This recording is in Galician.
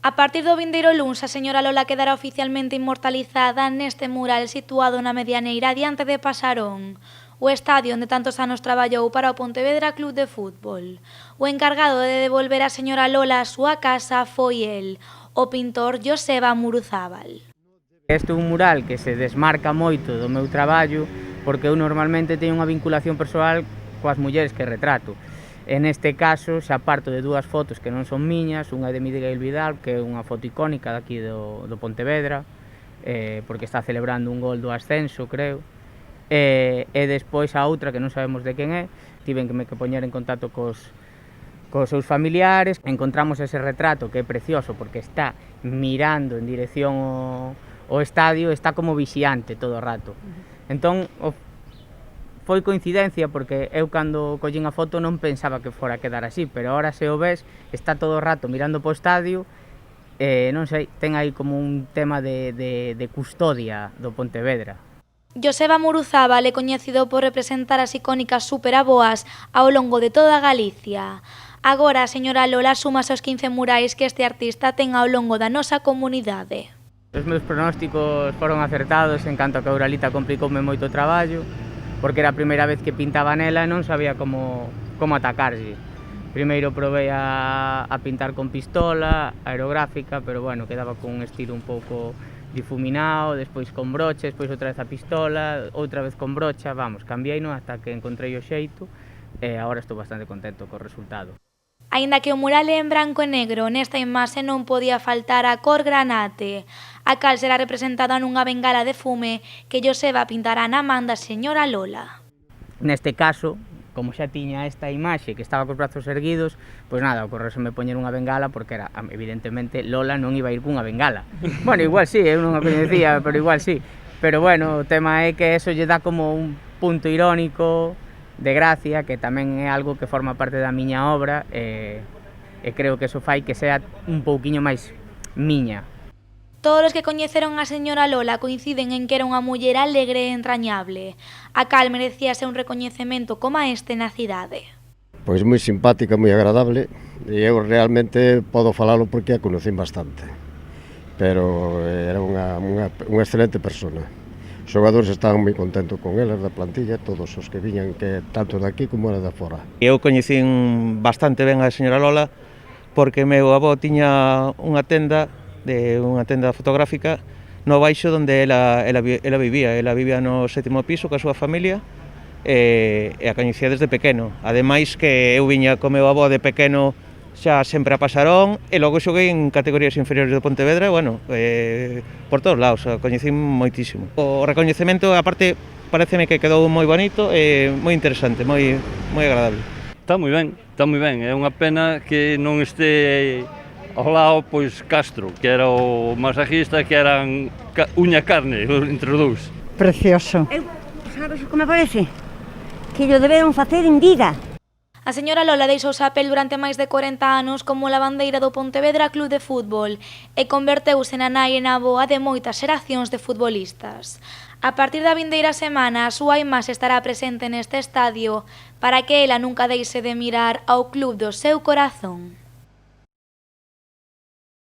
A partir do vindeiro luns, a señora Lola quedará oficialmente inmortalizada neste mural situado na medianeira diante de Pasarón, o estadio onde tantos anos traballou para o Pontevedra Club de Fútbol. O encargado de devolver a señora Lola a súa casa foi el, o pintor Joseba Muruzábal. Este é un mural que se desmarca moito do meu traballo porque eu normalmente teño unha vinculación persoal coas mulleres que retrato. En este caso xa parto de dúas fotos que non son miñas, unha de Miguel Vidal, que é unha foto icónica daqui do Pontevedra, porque está celebrando un gol do ascenso, creo, e despois a outra que non sabemos de quen é, tiven que poñer en contacto cos seus familiares, encontramos ese retrato que é precioso porque está mirando en dirección ao estadio, está como vixiante todo o rato. Entón, foi coincidencia porque eu cando collín a foto non pensaba que fora a quedar así, pero ahora se o ves, está todo o rato mirando para o estadio, non sei, ten aí como un tema de custodia do Pontevedra. Joseba Muruzábal é coñecido por representar as icónicas superaboas ao longo de toda Galicia. Agora a señora Lola súmase aos 15 murais que este artista ten ao longo da nosa comunidade. Os meus pronósticos foron acertados en canto a que a Uralita complicoume moito o traballo, porque era a primeira vez que pintaba nela e non sabía como atacarlle. Primeiro provei a pintar con pistola aerográfica, pero bueno, quedaba con un estilo un pouco difuminado, despois con broche, despois outra vez a pistola, outra vez con brocha, vamos, cambiei-no ata que encontrei o xeito e agora estou bastante contento co resultado. Aínda que o mural é en branco e negro, nesta imaxe non podía faltar a cor granate, a cal será representada nunha bengala de fume que Joseba pintará na man da señora Lola. Neste caso, como xa tiña esta imaxe que estaba cos brazos erguidos, pois nada, ocorreuseme poñer unha bengala porque era, evidentemente, Lola non iba a ir cunha bengala. Bueno, igual sí, eu non a coñecía, pero igual sí. Pero bueno, o tema é que eso lle dá como un punto irónico, de gracia, que tamén é algo que forma parte da miña obra e creo que eso fai que sea un pouquiño máis miña. Todos os que coñeceron a señora Lola coinciden en que era unha muller alegre e entrañable, a cal merecíase un recoñecemento como este na cidade. Pois moi simpática, moi agradable, e eu realmente podo falalo porque a conocín bastante, pero era unha excelente persona. Os xogadores estaban moi contentos con elas da plantilla, todos os que viñan, que tanto daqui como era de fora. Eu coñecín bastante ben a señora Lola porque meu avó tiña unha tenda fotográfica no baixo onde ela vivía. Ela vivía no 7º piso coa súa familia e a coñecía desde pequeno. Ademais que eu viña co meu avó de pequeno xa sempre a Pasarón e logo xoguei en categorías inferiores do Pontevedra e, bueno, por todos lados, a coñecín moitísimo. O recoñecemento, aparte, pareceme que quedou moi bonito e moi interesante, moi agradable. Está moi ben, é unha pena que non este ao lado, pois, Castro, que era o masajista, que eran uña carne, entre os dous. Precioso. Sabes o que me parece? Que lo deberon facer en vida. A señora Lola deixouse a pel durante máis de 40 anos como lavandeira do Pontevedra Club de Fútbol e converteuse na nai e na avoa de moitas xeracións de futbolistas. A partir da vindeira semana, a súa imaxe estará presente neste estadio para que ela nunca deixe de mirar ao club do seu corazón.